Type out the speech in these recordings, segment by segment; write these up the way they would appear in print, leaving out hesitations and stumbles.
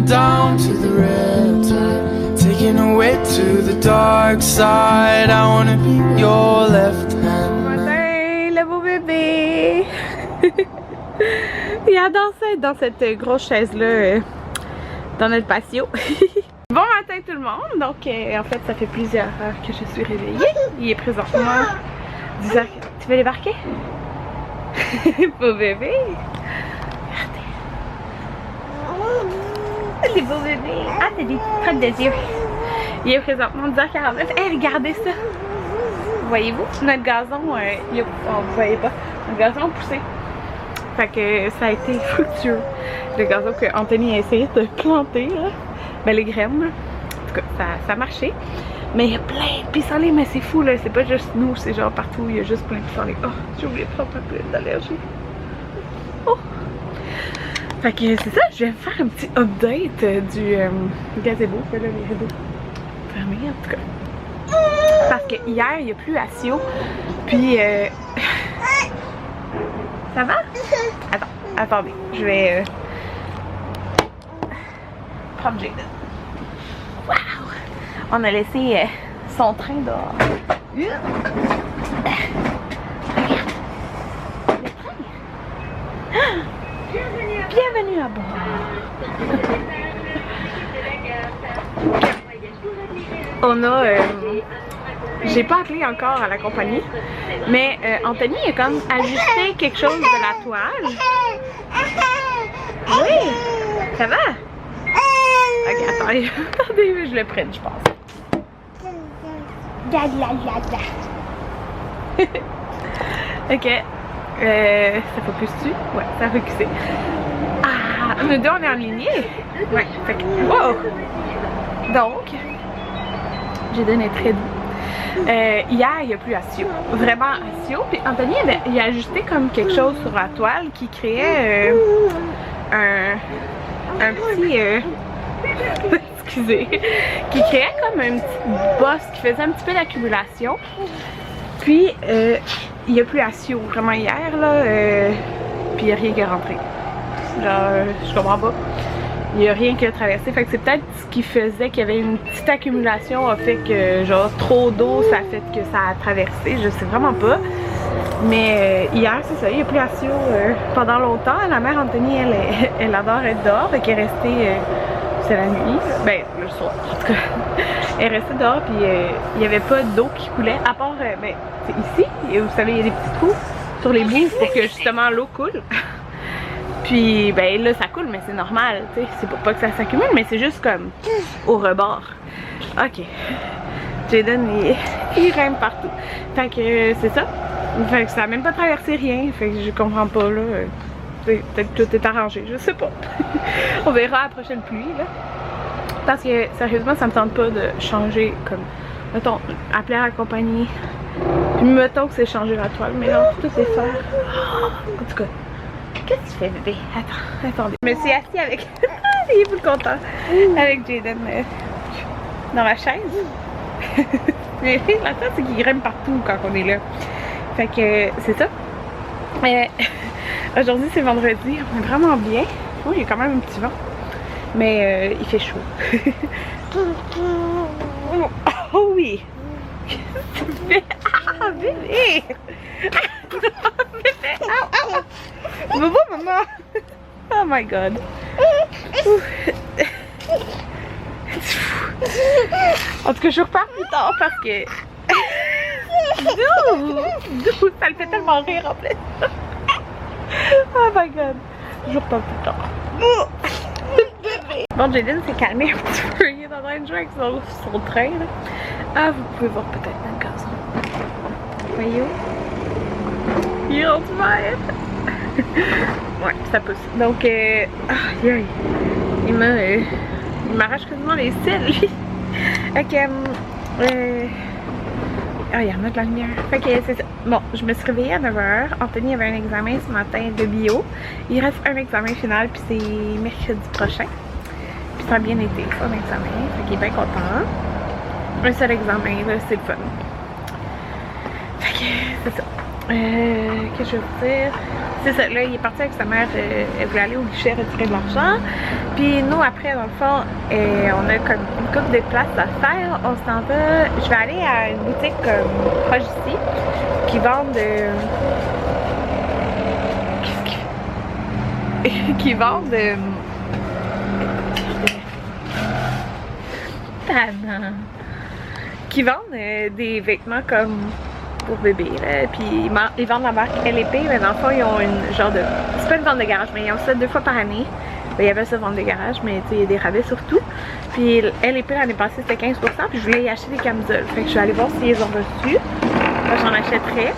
down to the red tide, taking away to the dark side. I wanna be your left hand. Bon matin, le beau bébé. Il adore ça être dans cette grosse chaise-là, dans notre patio. Bon matin tout le monde. Donc en fait ça fait plusieurs heures que je suis réveillée. Il est présentement 10h. Tu veux débarquer? Beau bébé. Regardez. Les beaux bébés. Ah, t'as des petites crottes de yeux. Il est présentement 10h49. Hey, regardez ça. Voyez-vous? Notre gazon, vous voyez pas. Notre gazon a poussé. Fait que ça a été fructueux. Le gazon que Anthony a essayé de planter, là. Ben, les graines, là. En tout cas, ça a marché. Mais il y a plein de pissenlits, mais c'est fou, là. C'est pas juste nous, c'est genre partout. Il y a juste plein de pissenlits. Oh, j'ai oublié de prendre ma pilule d'allergie. Oh! Fait que c'est ça, je vais faire un petit update du gazebo. Là, les rideaux fermés, en tout cas. Parce que hier, il y a plu à Sio. Puis, ça va? Attendez, je vais prendre Jaden. Wow! On a laissé son train dehors. Regarde. Le train. Bienvenue à bord. On a... j'ai pas appelé encore à la compagnie, mais Anthony a comme ajusté quelque chose de la toile. Oui! Ça va? Ok, attendez, attendez, je le prenne, je pense. Ok, ça focus-tu? Ouais, ça focusé. Ah, nous deux on est en lignée. Ouais, fait que, wow! Donc, j'ai donné très doux. Hier, il y a plus à Sio, vraiment à Sio. Puis Anthony, il a ajusté comme quelque chose sur la toile qui créait un petit... excusez, qui créait comme un petit boss qui faisait un petit peu d'accumulation. Puis il y a plus à Sio vraiment hier là, puis il n'y a rien qui est rentré. Genre, je comprends pas. Il n'y a rien qui a traversé. Fait que c'est peut-être ce qui faisait qu'il y avait une petite accumulation a fait que genre trop d'eau ça a fait que ça a traversé. Je sais vraiment pas. Mais hier c'est ça, il n'y a plus à Sio pendant longtemps. La mère Anthony elle adore être dehors. Fait qu'elle est restée c'est la nuit. Ben le soir en tout cas. Elle est restée dehors puis il n'y avait pas d'eau qui coulait. À part ben c'est ici. Et vous savez il y a des petits trous sur les bouts pour que justement l'eau coule. Puis ben là ça coule mais c'est normal, tu sais, c'est pour pas que ça s'accumule mais c'est juste comme au rebord. Ok, Jaden il grimpe partout. Fait que c'est ça. Fait que ça a même pas traversé rien, fait que je comprends pas là. Peut-être que tout est arrangé, je sais pas. On verra à la prochaine pluie là. Parce que sérieusement ça me tente pas de changer comme, mettons, appeler à la compagnie. Puis mettons que c'est changer la toile, mais non, tout est faire. Oh, en tout cas. Qu'est-ce que tu fais bébé? Attends, attendez. Je me suis assise avec... il est plus content. Avec Jaden dans ma chaise. Mais la chose c'est qu'il grimpe partout quand on est là. Fait que c'est ça. Aujourd'hui c'est vendredi, on est vraiment bien. Oh, il y a quand même un petit vent. Mais il fait chaud. Oh oui! Qu'est-ce que tu fais? Ah bébé! Bébé! Ow, ow. Bobo, maman! Oh my god! En tout cas, je repars plus tard parce que... D'où, ça le fait tellement rire en plus! Oh my god! Je repars plus tard. Bon, Jaden s'est calmé un petit peu. Il est en train de jouer avec son train. Là. Ah, vous pouvez voir peut-être dans le gazon. Voyez-vous? Il est rendu vert. Ouais, ça pousse. Donc, il m'arrache quasiment les cils, lui. Ok, ah, il y en a de la lumière. Fait que c'est ça. Bon, je me suis réveillée à 9h. Anthony avait un examen ce matin de bio. Il reste un examen final, puis c'est mercredi prochain. Puis ça a bien été, son examen. Fait qu'il est bien content. Un seul examen, là, c'est le fun. Fait que c'est ça. Qu'est-ce que je veux vous dire? C'est ça, là, il est parti avec sa mère, elle voulait aller au guichet retirer de l'argent. Puis nous, après, dans le fond, on a comme une couple de places à faire. On s'en va, je vais aller à une boutique comme proche ici, qui vendent qui vendent qui vendent des vêtements comme pour bébé, là. Puis ils vendent la marque LP, mais dans le fond, ils ont une genre de... C'est pas une vente de garage, mais ils ont ça 2 fois par année. Ben, il y avait ça vente de garage, mais il y a des rabais surtout. Puis LP, l'année passée, c'était 15%, puis je voulais y acheter des camisoles. Fait que je vais aller voir s'ils ont reçu. J'en achèterai.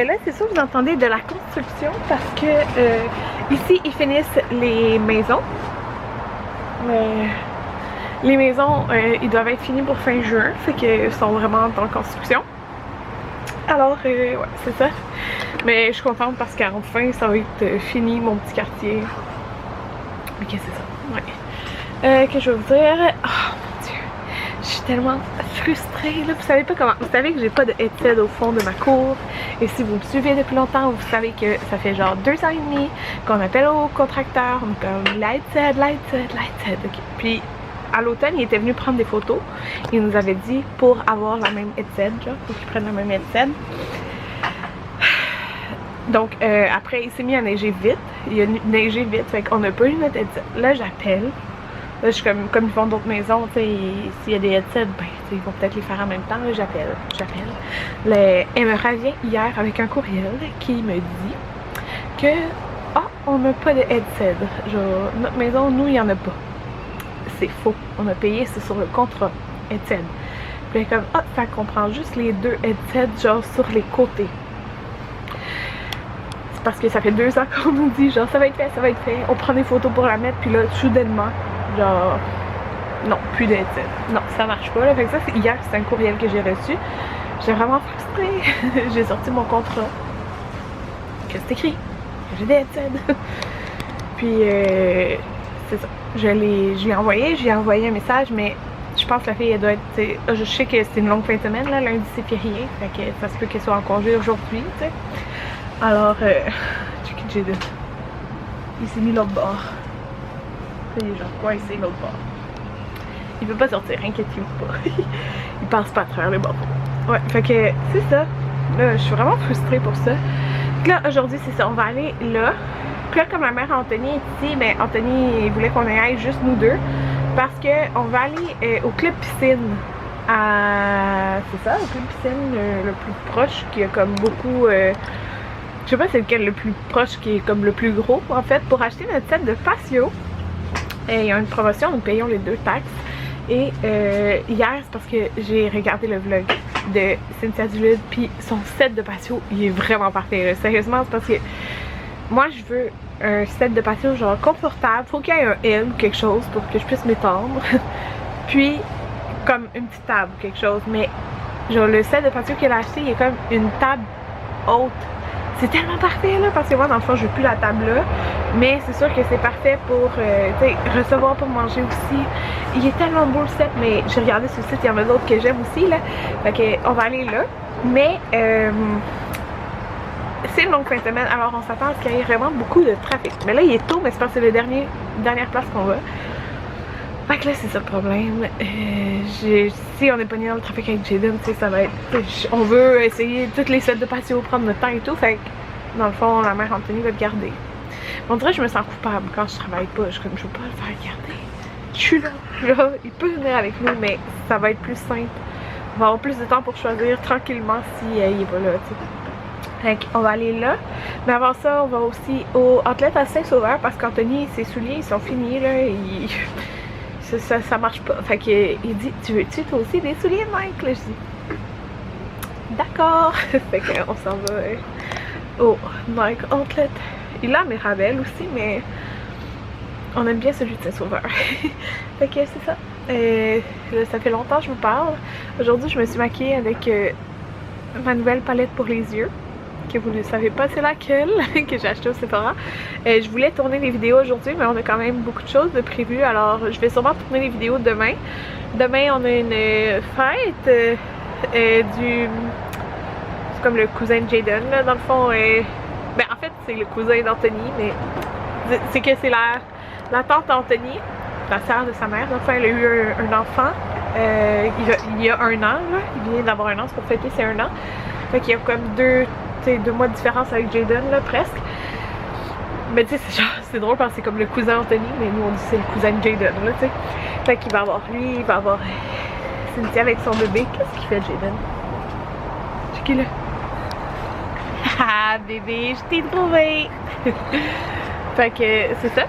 Là, c'est sûr que vous entendez de la construction parce que ici, ils finissent les maisons. Les maisons, ils doivent être finis pour fin juin, fait qu'ils sont vraiment en construction. Alors, ouais, c'est ça. Mais je suis contente parce qu'enfin, ça va être fini, mon petit quartier. Ok, c'est ça. Ouais. Que je veux vous dire? Oh mon dieu. Je suis tellement frustrée, là. Vous savez pas comment. Vous savez que j'ai pas de headset au fond de ma cour. Et si vous me suivez depuis longtemps, vous savez que ça fait genre 2 ans et demi qu'on appelle au contracteur. On est comme l'headset. Ok. Puis, à l'automne, il était venu prendre des photos. Il nous avait dit pour avoir la même headset, genre, pour qu'il prenne la même headset. Donc, après, il s'est mis à neiger vite. Il a neigé vite, fait qu'on n'a pas eu notre headset. Là, j'appelle. Là, je suis comme ils font d'autres maisons, tu sais, s'il y a des headsets, ben, ils vont peut-être les faire en même temps. Là, j'appelle. Elle me revient hier avec un courriel qui me dit que, on n'a pas de headset. Genre, notre maison, nous, il n'y en a pas. C'est faux. On a payé, c'est sur le contrat headset. Puis comme, ça comprend juste les 2 headsets, genre, sur les côtés. C'est parce que ça fait 2 ans qu'on nous dit, genre, ça va être fait. On prend des photos pour la mettre, puis là, soudainement, genre, non, plus de headset. Non, ça marche pas, là. Fait que ça, hier, c'est un courriel que j'ai reçu. J'étais vraiment frustrée. J'ai sorti mon contrat. Que c'est écrit. J'ai des headsets. Puis, c'est ça. Je lui ai envoyé un message, mais je pense que la fille, elle doit être, je sais que c'est une longue fin de semaine, là, lundi c'est férié, fait que ça se peut qu'elle soit en congé aujourd'hui, tu sais. Alors, check it, Jaden. Il s'est mis l'autre bord. Il est genre coincé l'autre bord. Il peut pas sortir, inquiétez-vous pas. Il passe pas à travers le bord. Ouais, fait que c'est ça. Là, je suis vraiment frustrée pour ça. Donc là, aujourd'hui, c'est ça, on va aller là. Puis là, comme ma mère Anthony est ici, ben Anthony voulait qu'on aille juste nous deux. Parce qu'on va aller au club piscine. C'est ça, au club piscine le plus proche, qui a comme beaucoup... je sais pas c'est lequel le plus proche, qui est comme le plus gros, en fait, pour acheter notre set de patio. Il y a une promotion, nous payons les 2 taxes. Et hier, c'est parce que j'ai regardé le vlog de Cynthia Dulude, puis son set de patio, il est vraiment parfait. Là. Sérieusement, c'est parce que moi, je veux un set de patio genre confortable. Faut qu'il y ait un L, quelque chose, pour que je puisse m'étendre. Puis, comme une petite table, quelque chose. Mais, genre, le set de patio qu'elle a acheté, il y a comme une table haute. C'est tellement parfait, là, parce que moi, dans le fond, je veux plus la table là. Mais c'est sûr que c'est parfait pour, tu sais, recevoir pour manger aussi. Il est tellement beau le set, mais j'ai regardé sur le site, il y en a d'autres que j'aime aussi, là. Fait que, on va aller là. Mais, c'est une longue fin de semaine, alors on s'attend à ce qu'il y ait vraiment beaucoup de trafic. Mais là, il est tôt, mais c'est parce que c'est la dernière place qu'on va. Fait que là, c'est ça le problème. Si on est pas dans le trafic avec Jaden, tu sais, ça va être... On veut essayer toutes les sets de patio, prendre notre temps et tout. Fait que, dans le fond, la mère Anthony va le garder. On dirait que je me sens coupable quand je travaille pas. Je veux pas le faire garder. Je suis là. Genre, il peut venir avec nous, mais ça va être plus simple. On va avoir plus de temps pour choisir tranquillement si il est pas là, tu sais. Fait qu'on va aller là. Mais avant ça, on va aussi au Outlet à Saint-Sauveur parce qu'Anthony, ses souliers, ils sont finis là. Ça marche pas. Fait qu'il dit, tu veux-tu toi aussi des souliers, Mike? Là, je dis, d'accord. Fait qu'on s'en va au Nike Outlet. Il a Mirabel aussi, mais on aime bien celui de Saint-Sauveur. Fait que c'est ça. Là, ça fait longtemps que je vous parle. Aujourd'hui, je me suis maquillée avec ma nouvelle palette pour les yeux. Que vous ne savez pas c'est laquelle, que j'ai acheté au Sephora. Je voulais tourner les vidéos aujourd'hui, mais on a quand même beaucoup de choses de prévues, alors je vais sûrement tourner les vidéos demain. Demain, on a une fête c'est comme le cousin de Jaden, là, dans le fond. Ben, en fait, c'est le cousin d'Anthony, mais c'est que c'est la tante d'Anthony, la sœur de sa mère. Dans le fond, elle a eu un enfant il y a 1 an, là. Il vient d'avoir 1 an, c'est pour fêter ses 1 an. Fait qu'il y a comme 2 mois de différence avec Jaden, là, presque. Mais tu sais, c'est drôle parce que c'est comme le cousin Anthony, mais nous on dit c'est le cousin de Jaden, là, tu sais. Fait qu'il va avoir lui, il va avoir Cynthia avec son bébé. Qu'est-ce qu'il fait, Jaden? Checkez-le. Ah, bébé, je t'ai trouvé! Fait que c'est ça.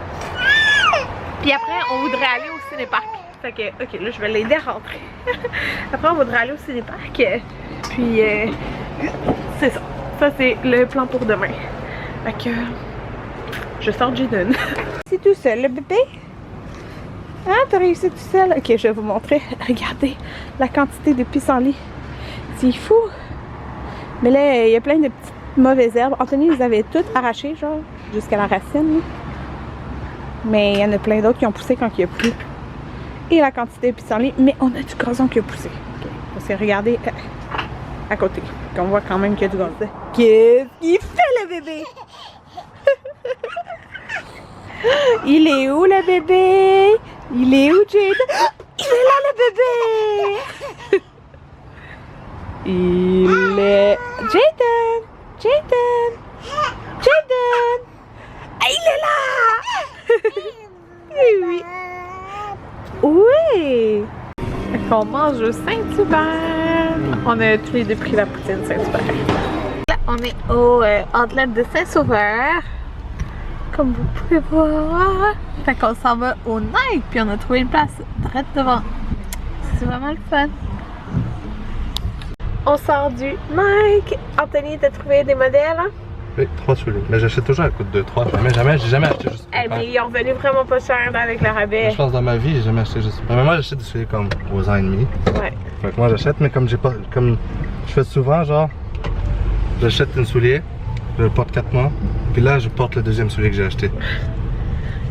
Puis après, on voudrait aller au cinéparc. Fait que, ok, là, je vais l'aider à rentrer. Après, on voudrait aller au cinéparc. Puis, c'est ça. Ça, c'est le plan pour demain. Fait que, je sors Jaden. C'est tout seul, le bébé? Hein, t'as réussi tout seul? Ok, je vais vous montrer. Regardez la quantité de pissenlits. C'est fou. Mais là, il y a plein de petites mauvaises herbes. Anthony les avait toutes arrachées, genre, jusqu'à la racine. Là. Mais il y en a plein d'autres qui ont poussé quand il y a plu. Et la quantité de pissenlits. Mais on a du gazon qui a poussé. Okay. Parce que regardez à côté. On voit quand même qu'il y a du gazon. Qu'est-ce qu'il fait, le bébé? Il est où, le bébé? Il est où, Jaden? Il est là, le bébé! Il est... Jaden! Jaden! Jaden! Ah, il est là! Oui! Oui! On mange au Saint-Hubert. On a tous les deux pris la poutine Saint-Hubert. Là, on est au outlet de Saint-Sauveur. Comme vous pouvez voir. Fait qu'on s'en va au Nike, puis on a trouvé une place direct devant. C'est vraiment le fun. On sort du Nike. Anthony, t'as trouvé des modèles? Hein? Oui, 3 souliers. Mais j'achète toujours à coût de 3. J'ai jamais acheté juste. Mais ils ont revenu vraiment pas cher avec le rabais. Je pense dans ma vie, j'ai jamais acheté juste. Mais moi, j'achète des souliers comme aux ans et demi. Ouais. Fait que moi, j'achète, mais comme j'ai pas. Comme je fais souvent, genre, j'achète un soulier, je le porte 4 mois, puis là, je porte le deuxième soulier que j'ai acheté.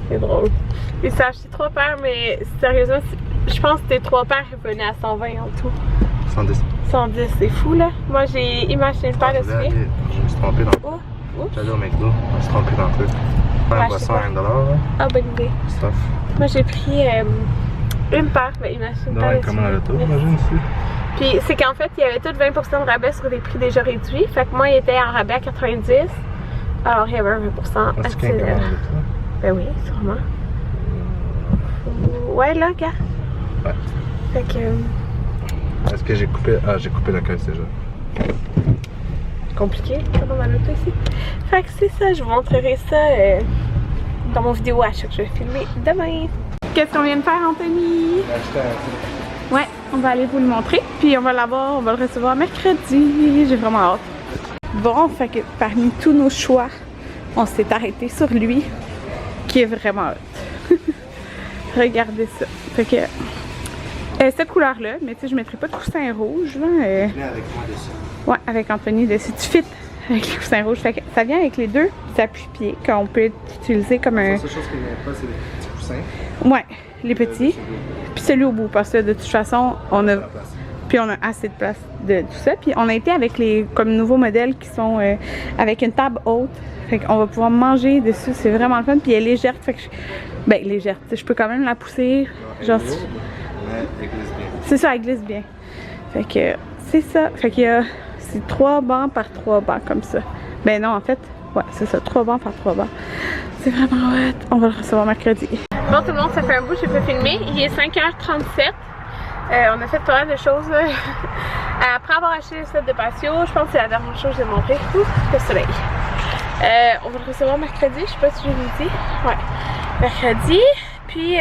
C'est drôle. Il s'est acheté 3 paires, mais sérieusement, je pense que tes 3 paires venaient à 120 en tout. 110. 110, c'est fou là. Moi, j'ai imaginé une paire de souliers. Je me suis trompé dans le truc. J'allais au McDo, je me suis trompé dans le truc. Faire un boisson à 1 $. Ah, bonne idée. Stuff. Moi, j'ai pris une paire, mais imagine une paire de comment à l'auto, imagine ici. Puis c'est qu'en fait, il y avait tout 20% de rabais sur des prix déjà réduits. Fait que moi, il était en rabais à 90. Alors, il y avait un 20% accéléré. Ben oui, sûrement. Ouais, là, gars. Ouais. Fait que... Est-ce que j'ai coupé... Ah, j'ai coupé la caisse déjà. Compliqué, comme dans l'auto ici. Fait que c'est ça, je vous montrerai ça dans mon vidéo à chaque que je vais filmer demain. Qu'est-ce qu'on vient de faire, Anthony? Ouais, on va aller vous le montrer. Puis on va l'avoir, on va le recevoir mercredi. J'ai vraiment hâte. Bon, fait que parmi tous nos choix, on s'est arrêté sur lui, qui est vraiment hot. Regardez ça. Fait que cette couleur-là, mais tu sais, je mettrai pas de coussin rouge là. Avec moi dessus. Ouais, avec Anthony dessus. Tu fit avec les coussins rouges. Fait que ça vient avec les deux appuis-pieds qu'on peut utiliser comme un. La seule chose que je n'aime pas, c'est les petits coussins. Ouais, les petits. Puis celui au bout, parce que de toute façon, on a. Puis on a assez de place de tout ça. Puis on a été avec les comme nouveaux modèles qui sont avec une table haute. Fait qu'on va pouvoir manger dessus. C'est vraiment le fun. Puis elle est légère. Fait que ben légère. Je peux quand même la pousser. Genre. Mais elle glisse bien. C'est ça, elle glisse bien. Fait que c'est ça. Fait qu'il y a. C'est 3 bancs par 3 bancs comme ça. Ben non, en fait, ouais, c'est ça. 3 bancs par 3 bancs. C'est vraiment hot. On va le recevoir mercredi. Bon, tout le monde, ça fait un bout, j'ai pas filmé. Il est 5h37. On a fait pas mal de choses. Après avoir acheté le set de patio, je pense que c'est la dernière chose que j'ai montré. Ouf, le soleil. On va le recevoir mercredi, je sais pas si je vous le dis. Ouais, mercredi. Puis,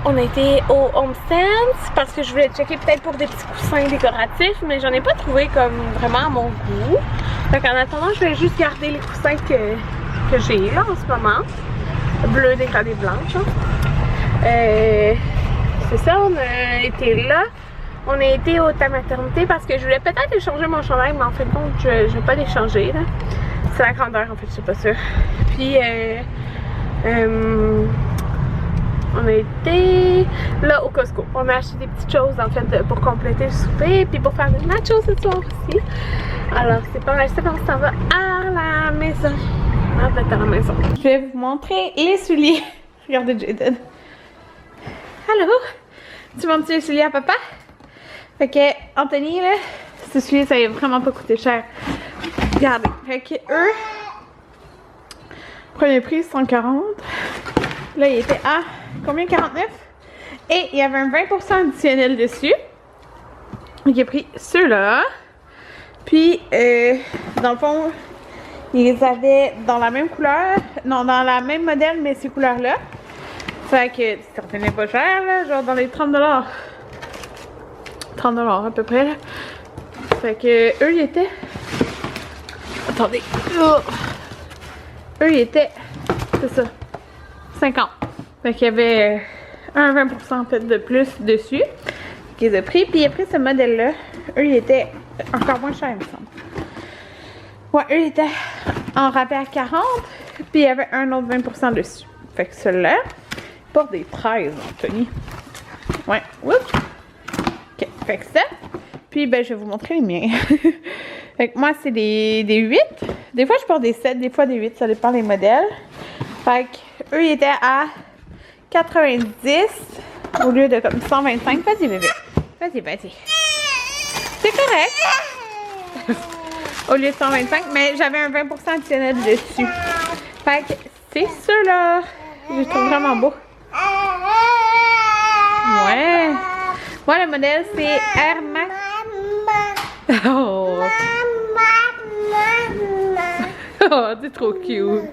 on a été au HomeSense parce que je voulais checker peut-être pour des petits coussins décoratifs, mais j'en ai pas trouvé comme vraiment à mon goût. Donc en attendant, je vais juste garder les coussins que j'ai là en ce moment. Bleu dégradé blanche. C'est ça, on a été là. On a été au ta maternité parce que je voulais peut-être échanger mon chandail, mais en fait, bon, je vais pas l'échanger. C'est la grandeur en fait, je suis pas sûre. Puis, On a été là au Costco. On a acheté des petites choses en fait pour compléter le souper puis pour faire des nachos ce soir aussi. Alors c'est pas mal ça, on s'en va à la maison. En fait à la maison. Je vais vous montrer les souliers. Regardez Jaden. Allô? Tu montres les souliers à papa? Fait que Anthony là, ce soulier ça a vraiment pas coûté cher. Regardez. Fait que eux, premier prix 140. Là il était à combien? 49? Et il y avait un 20% additionnel dessus. J'ai pris ceux-là. Puis dans le fond, ils les avaient dans la même couleur. Non, dans la même modèle, mais ces couleurs-là. Fait que ça revenait pas cher, là, genre dans les 30$. 30$ à peu près, là. Fait que eux, ils étaient... Attendez. Eux, ils étaient... C'est ça. 50. Fait qu'il y avait un 20% en fait de plus dessus. Qu'ils ont pris. Puis après ce modèle-là, eux, ils étaient encore moins chers, il me semble. Ouais, eux, ils étaient en rabais à 40. Puis il y avait un autre 20% dessus. Fait que celui-là, il porte des 13, Anthony. Ouais, oups. Ok, fait que ça. Puis ben, je vais vous montrer les miens. Fait que moi, c'est des 8. Des fois, je porte des 7, des fois des 8. Ça dépend des modèles. Fait que eux, ils étaient à 90 au lieu de comme 125. Vas-y, bébé. Vas-y, vas-y. C'est correct. Au lieu de 125, mais j'avais un 20% additionnel dessus. Fait que c'est ceux-là. Je les trouve vraiment beau. Ouais. Moi, le modèle, c'est Air Max. Oh. Oh, c'est trop cute.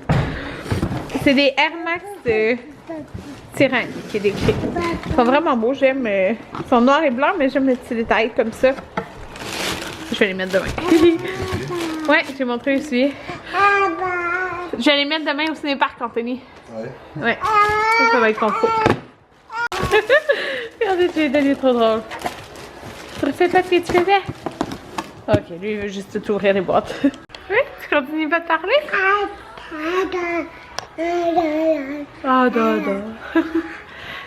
C'est des Air Max Tyrannie qui est décrit. Ils sont vraiment beaux. J'aime. Ils sont noirs et blancs, mais j'aime les petits détails comme ça. Je vais les mettre demain. Ouais, j'ai montré le soulier. Je vais les mettre demain au cinéparc, Anthony. Ouais. Ouais. Ça va être ton faux. Regardez, Jaden, il est trop drôle. Tu refais pas ce que tu faisais? Ok, lui, il veut juste t'ouvrir les boîtes. Oui, tu continues pas de parler? Ah, dada.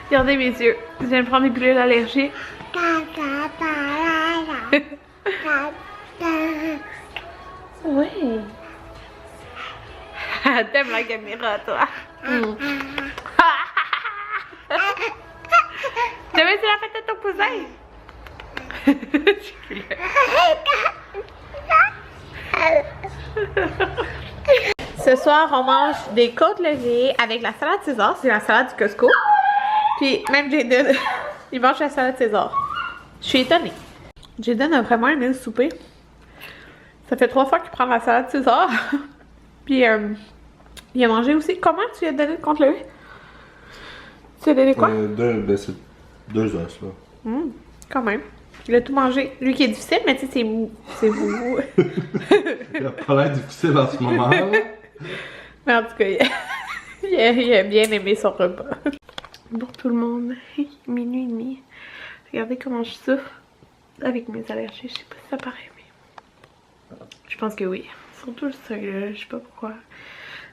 Regardez mes yeux. Je viens de prendre des pilules d'allergie. Oui. T'aimes la caméra, toi. Demain, c'est la fête de ton cousin. Ce soir, on mange des côtes levées avec la salade César. C'est la salade du Costco. Puis même Jaden, il mange la salade César. Je suis étonnée. Jaden a vraiment aimé le souper. Ça fait 3 fois qu'il prend la salade César. Puis il a mangé aussi. Comment tu lui as donné le compte levé? Tu lui as donné quoi? Ben c'est 2 os là. Quand même. Il a tout mangé. Lui qui est difficile, mais tu sais, c'est mou. C'est mou. Il a pas l'air difficile en ce moment là. Mais en tout cas, il a bien aimé son repas. Pour tout le monde, minuit et demi. Regardez comment je souffre avec mes allergies. Je sais pas si ça paraît, mais je pense que oui. Surtout le seuil là, je sais pas pourquoi.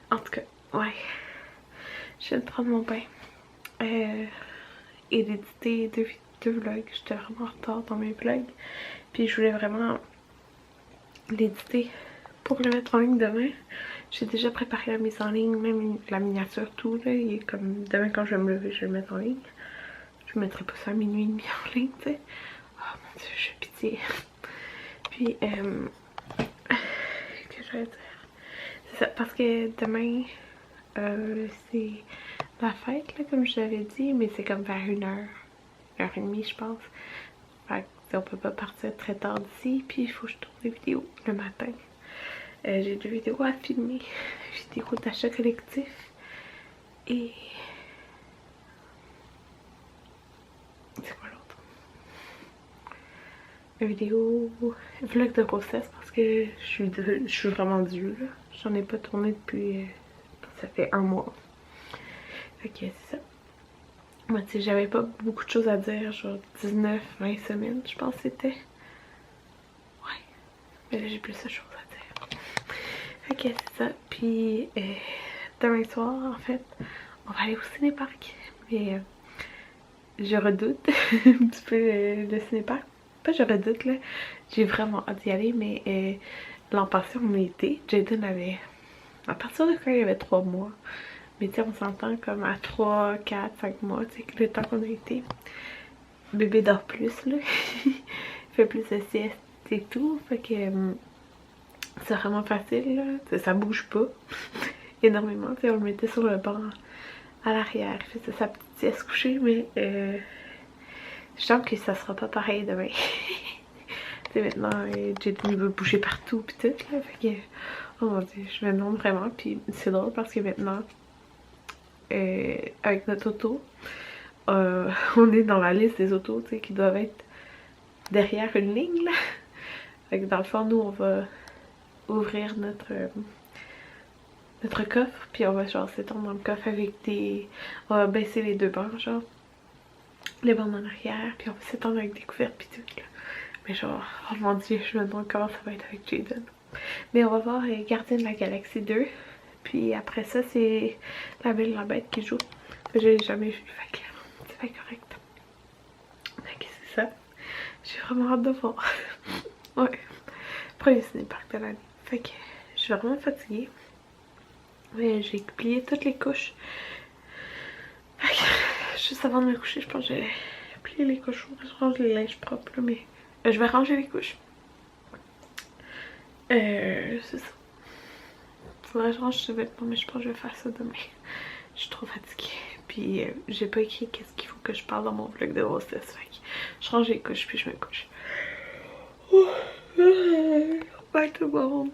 En tout cas, ouais. Je viens de prendre mon pain. Et d'éditer 2 vlogs. J'étais vraiment en retard dans mes vlogs. Puis je voulais vraiment l'éditer pour le mettre en ligne demain. J'ai déjà préparé la mise en ligne, même la miniature, tout là. Il est comme demain quand je vais me lever, je vais le mettre en ligne. Je mettrai pas ça à minuit et demi en ligne, tu sais. Oh mon dieu, j'ai pitié. Puis, qu'est-ce que j'allais dire? C'est ça, parce que demain, c'est la fête, là, comme je l'avais dit, mais c'est comme vers 1h, 1h30, je pense. Fait que on peut pas partir très tard d'ici, puis il faut que je tourne des vidéos le matin. J'ai 2 vidéos à filmer, vidéos d'achat collectif et... c'est quoi l'autre? Une vidéo vlog de grossesse parce que je suis vraiment due là. J'en ai pas tourné depuis... ça fait 1 mois. Ok, c'est ça. Moi, tu sais, j'avais pas beaucoup de choses à dire, genre 19, 20 semaines, je pense que c'était. Ouais. Mais là, j'ai plus de choses à dire. Ok, c'est ça. Puis, demain soir, en fait, on va aller au cinéparc. Mais je redoute un petit peu le cinéparc. Pas je redoute là, j'ai vraiment hâte d'y aller, mais l'an passé on y était, Jaden avait, à partir de quand il avait 3 mois, mais tu sais on s'entend comme à 3, 4, 5 mois, tu sais le temps qu'on a été, bébé dort plus là, il fait plus de sieste et tout, fait que c'est vraiment facile là, ça bouge pas énormément, tu sais on le mettait sur le banc à l'arrière, il faisait sa petite sieste couchée, mais je sens que ça sera pas pareil demain. Tu sais, maintenant, Jaden veut bouger partout pis tout, là, fait que, oh mon dieu, je me demande vraiment, puis c'est drôle parce que maintenant, avec notre auto, on est dans la liste des autos, tu sais, qui doivent être derrière une ligne, là. Fait que dans le fond, nous, on va ouvrir notre coffre, puis on va genre s'étendre dans le coffre avec des... On va baisser les 2 bancs, genre, les bancs en arrière, puis on va s'étendre avec des couvertes pis tout, là. Mais genre, oh mon dieu, je me demande comment ça va être avec Jaden. Mais on va voir Gardien de la Galaxie 2. Puis après ça, c'est La Belle et la Bête qui joue. Je l'ai jamais vu, fait que c'est pas correct. Fait que c'est ça. J'ai vraiment hâte de voir. Ouais. Premier ciné-parc de l'année. Fait que je suis vraiment fatiguée. Mais j'ai plié toutes les couches. Fait que juste avant de me coucher, je pense que j'ai plié les couches. Je range les linges propres, là, mais... je vais ranger les couches. C'est ça. Faudrait que je range ce vêtement, mais je pense que je vais faire ça demain. Je suis trop fatiguée. Puis j'ai pas écrit qu'est-ce qu'il faut que je parle dans mon vlog de grossesse. Fait que je range les couches puis je me couche. Bye tout le monde.